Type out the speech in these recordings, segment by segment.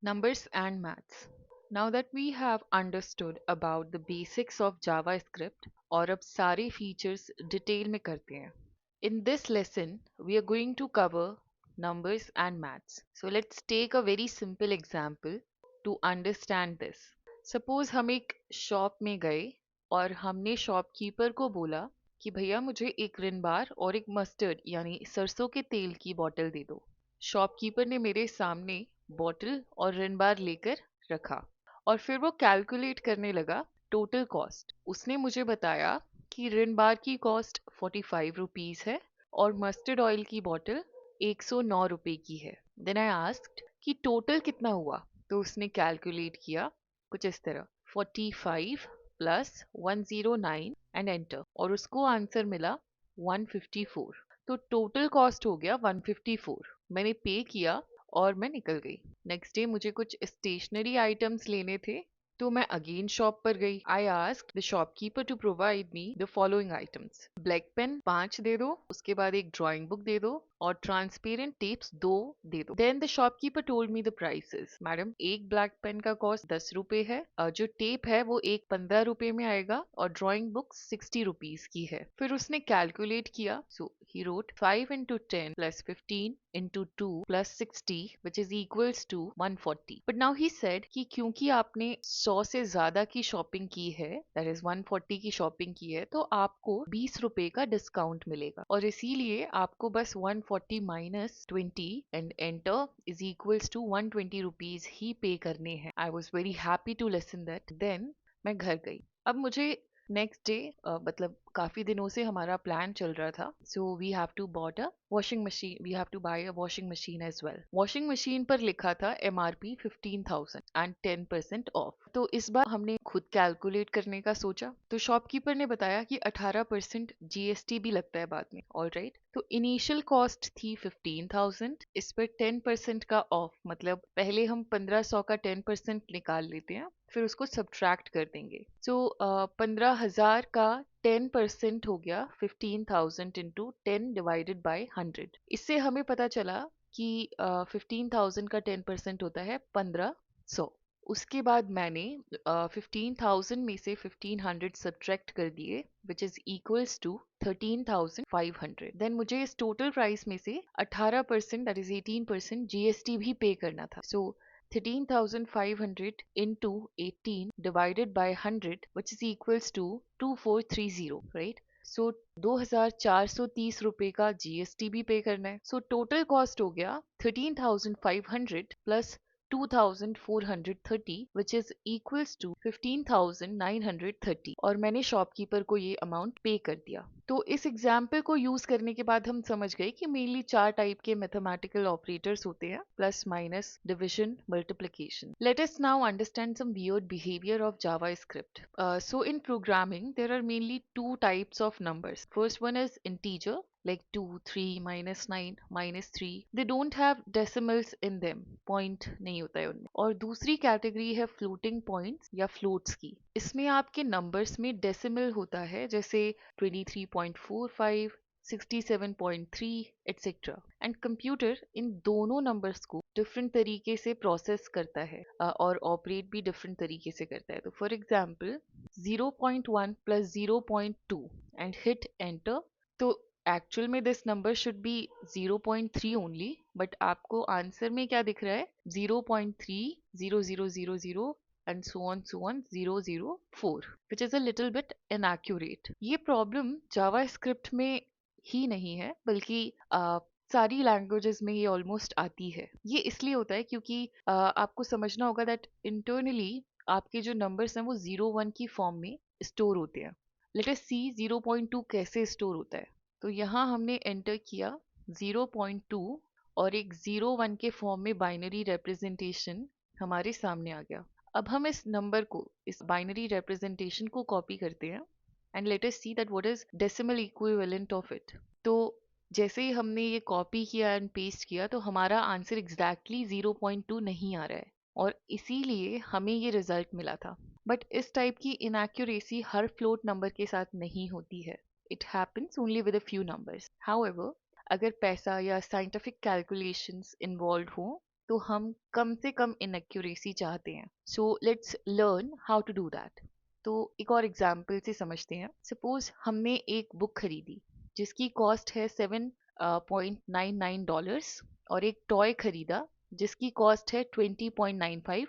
Numbers and maths. Now that we have understood about the basics of JavaScript और अब सारे features detail में करते हैं. In this lesson, we are going to cover numbers and maths. So let's take a very simple example to understand this. Suppose हम एक shop में गए और हमने शॉपकीपर को बोला कि भैया मुझे एक रिन बार और एक मस्टर्ड यानी सरसों के तेल की बोतल दे दो. शॉपकीपर ने मेरे सामने बॉटल और रिन बार लेकर रखा और फिर वो कैलकुलेट करने लगा टोटल कॉस्ट. उसने मुझे बताया कि रिन बार की कॉस्ट 45 रुपीज है और मस्टर्ड ऑयल की बॉटल 109 रुपए की है. देन आई आस्क्ड कि टोटल कितना हुआ. तो उसने कैलकुलेट किया कुछ इस तरह 45 प्लस 109 एंड एंटर और उसको आंसर मिला 154. तो टोटल कॉस्ट हो गया 154. मैंने पे किया और मैं निकल गई. नेक्स्ट डे मुझे कुछ स्टेशनरी आइटम्स लेने थे तो मैं अगेन शॉप पर गई. I asked the shopkeeper to provide me the following items. Black pen 5 दे दो, उसके बाद एक ड्राइंग बुक दे दो और ट्रांसपेरेंट टेप्स 2 दे दो. Then the shopkeeper told me the prices. Madam एक ब्लैक पेन का कॉस्ट 10 रुपए है, जो टेप है वो एक 15 रुपए में आएगा और ड्राइंग बुक 60 रुपीज की है. फिर उसने कैलकुलेट किया. सो he wrote 5 into 10 plus 15 into 2 plus 60 which is equals to 140. But now he said कि क्योंकि आपने 100 से ज्यादा की शॉपिंग की है, that is 140 की शॉपिंग की है, तो आपको 20 रुपए का डिस्काउंट मिलेगा और इसीलिए आपको बस 140 minus 20 and enter is equals to 120 rupees ही पे करने हैं. I was very happy to listen that. Then मैं घर गई. अब मुझे नेक्स्ट डे मतलब काफी दिनों से हमारा प्लान चल रहा था. So we have to bought a washing machine, we have to buy a washing machine as well. Washing machine पर लिखा था MRP 15,000 एंड 10% ऑफ. तो इस बार हमने खुद कैलकुलेट करने का सोचा तो शॉपकीपर ने बताया कि 18% GST भी लगता है बाद में. All right. तो इनिशियल कॉस्ट थी 15,000, इस पर 10% का ऑफ मतलब पहले हम 1500 का 10% निकाल लेते हैं फिर उसको सब्ट्रैक्ट कर देंगे. सो 15,000 का 10% हो गया 15,000 इंटू 10 डिवाइडेड बाई 100. इससे हमें पता चला कि 15,000 का 10% होता है 1500. उसके बाद मैंने 15,000 में से 1500 सब्ट्रैक्ट कर दिए which is equals to 13,500. Then मुझे इस टोटल प्राइस में से 18% दैट इज 18% GST भी पे करना था. सो 13,500 into 18 divided by 100 which is equals to 2430, right? सो 2,430 रुपए का GST भी पे करना है. सो टोटल कॉस्ट हो गया 13,500 plus 2,430 which is equals to 15,930 और मैंने शॉपकीपर को ये अमाउंट पे कर दिया. तो इस एग्जाम्पल को यूज करने के बाद हम समझ गए कि मेनली 4 टाइप के मैथमेटिकल ऑपरेटर्स होते हैं plus minus division multiplication. Let us now understand some weird behaviour of JavaScript. So in programming there are mainly two types of numbers. First one is integer like 2, 3, -9, -3. They don't have decimals in them. Point नहीं होता है उनमें. और दूसरी category है floating points या floats की. इसमें आपके numbers में decimal होता है जैसे 23.45, 67.3 etc. एंड कंप्यूटर इन दोनों नंबर्स को डिफरेंट तरीके से प्रोसेस करता है और ऑपरेट भी डिफरेंट तरीके से करता है. तो for example 0.1 plus 0.2 and hit enter. तो एक्चुअल में this number should be 0.3 only but आपको आंसर में क्या दिख रहा है 0.30000 and so on 004 which is a little bit inaccurate. ये प्रॉब्लम जावास्क्रिप्ट में ही नहीं है बल्कि सारी लैंग्वेजेस में ये ऑलमोस्ट आती है. ये इसलिए होता है क्योंकि आपको समझना होगा दैट इंटरनली आपके जो नंबर्स हैं वो 0 1 की फॉर्म में स्टोर होते हैं. लेट अस सी 0.2 कैसे स्टोर होता है. तो यहाँ हमने एंटर किया 0.2 और एक 0 1 के फॉर्म में बाइनरी रिप्रेजेंटेशन हमारे सामने आ गया. अब हम इस नंबर को इस बाइनरी रिप्रेजेंटेशन को कॉपी करते हैं and let us see that what is decimal equivalent of it. तो जैसे ही हमने ये कॉपी किया एंड पेस्ट किया तो हमारा आंसर एग्जैक्टली 0.2 नहीं आ रहा है और इसीलिए हमें ये रिजल्ट मिला था. बट इस टाइप की इनएक्यूरेसी हर फ्लोट नंबर के साथ नहीं होती है. It happens only with a few numbers. However अगर पैसा या साइंटिफिक कैलकुलेशंस इन्वॉल्व हो तो हम कम से कम इनएक्यूरेसी चाहते हैं. So let's learn how to do that. तो एक और एग्जाम्पल से समझते हैं. सपोज हमने एक बुक खरीदी जिसकी कॉस्ट है $7.99 और एक टॉय खरीदा जिसकी कॉस्ट है $20.95.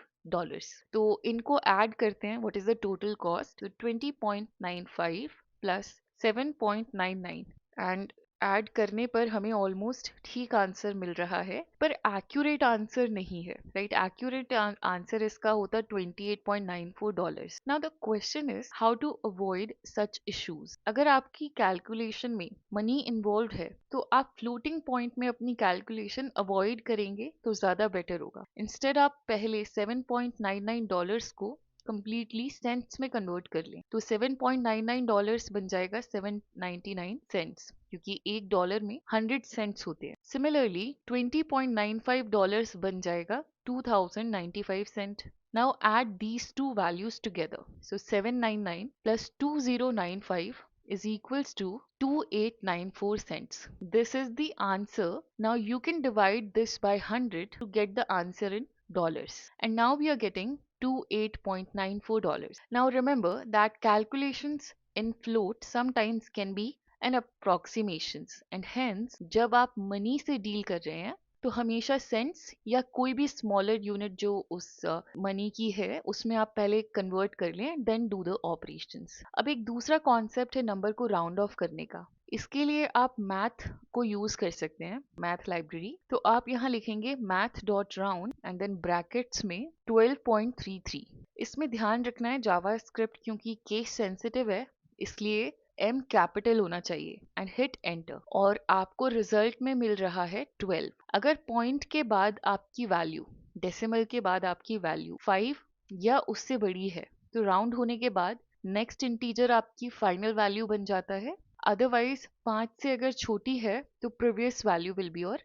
तो इनको ऐड करते हैं. What is the total cost? तो 20.95 प्लस 7.99 एंड ऐड करने पर हमें ऑलमोस्ट ठीक आंसर मिल रहा है, पर एक्यूरेट आंसर नहीं है, राइट? एक्यूरेट आंसर इसका होता $28.94. Now the question is how to avoid such issues. अगर आपकी कैलकुलेशन में मनी इन्वॉल्व है तो आप फ्लोटिंग पॉइंट में अपनी कैलकुलेशन अवॉइड करेंगे तो ज्यादा बेटर होगा. इंस्टेड आप पहले $7.99 को कंप्लीटली सेंट्स में कन्वर्ट कर लें. तो $7.99 बन जाएगा 799 सेंट्स, क्योंकि $1 में 100 सेंट्स होते हैं. सिमिलरली $20.95 बन जाएगा 2095 Saint. Now add these two values together. So 799 plus 2095 is equals to 2894 cents. This is the answer. Now you can divide this by 100 to get the answer in dollars. And now we are getting $28.94. Now remember that calculations in float sometimes can be an approximations, and hence जब आप money से deal कर रहे हैं तो हमेशा cents या कोई भी स्मॉलर यूनिट जो उस मनी की है उसमें आप पहले कन्वर्ट कर लें, देन डू द ऑपरेशंस. अब एक दूसरा कॉन्सेप्ट है नंबर को राउंड ऑफ करने का. इसके लिए आप मैथ को यूज कर सकते हैं, मैथ लाइब्रेरी. तो आप यहाँ लिखेंगे math dot round and then brackets में 12.33. इसमें ध्यान रखना है जावा स्क्रिप्ट क्योंकि केस सेंसिटिव है, इसलिए M कैपिटल होना चाहिए एंड हिट एंटर और आपको रिजल्ट में मिल रहा है 12. अगर पॉइंट के बाद आपकी वैल्यू, डेसिमल के बाद आपकी वैल्यू 5 या उससे बड़ी है तो राउंड होने के बाद नेक्स्ट इंटीजर आपकी फाइनल वैल्यू बन जाता है. अदरवाइज 5 से अगर छोटी है तो previous value will be your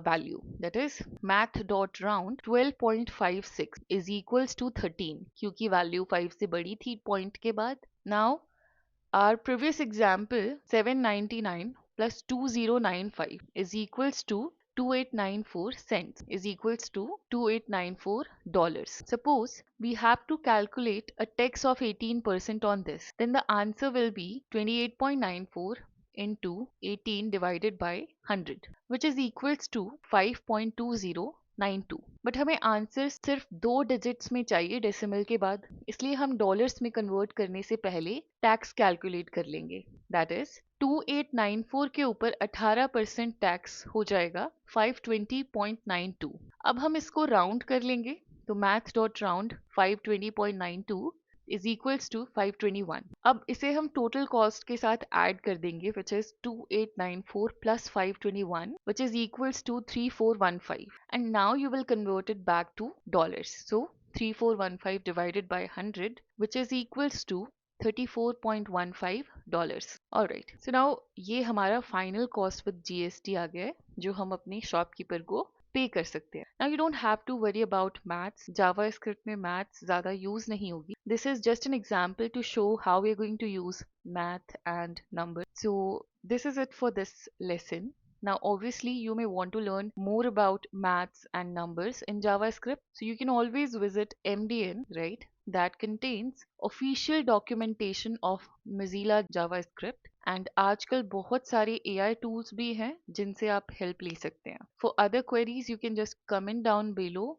value. That is math dot round 12.56 is equals to 13 क्योंकि वैल्यू 5 से बड़ी थी पॉइंट के बाद. Now our previous example 799 plus 2095 is equals to 2894 cents is equals to $2894. Suppose we have to calculate a tax of 18% on this, then the answer will be 28.94 into 18 divided by 100 which is equals to 5.2092. But हमें answer सिर्फ 2 digits में चाहिए decimal के बाद, इसलिए हम dollars में convert करने से पहले टैक्स कैलकुलेट कर लेंगे. दैट इज 2894 के ऊपर 18% टैक्स हो जाएगा 520.92. अब हम इसको राउंड कर लेंगे तो math dot round 520.92 is equals to 521. अब इसे हम टोटल कॉस्ट के साथ ऐड कर देंगे which is 2894 plus 521 which is equals to 3415, and now you will convert it back to dollars. So 3415 divided by 100 which is equals to $34.15. Alright, so now ये हमारा final cost with GST आ गया है जो हम अपने shopkeeper को पे कर सकते हैं. Now you don't have to worry about maths. JavaScript में maths ज़्यादा यूज नहीं होगी. This is just an example to show how we are going to use math and numbers. So this is it for this lesson. Now obviously you may want to learn more about maths and numbers in JavaScript. So you can always visit MDN, right? That contains official documentation of Mozilla JavaScript. And आजकल बहुत सारे AI tools भी हैं जिनसे आप help ले सकते हैं. For other queries you can just comment down below.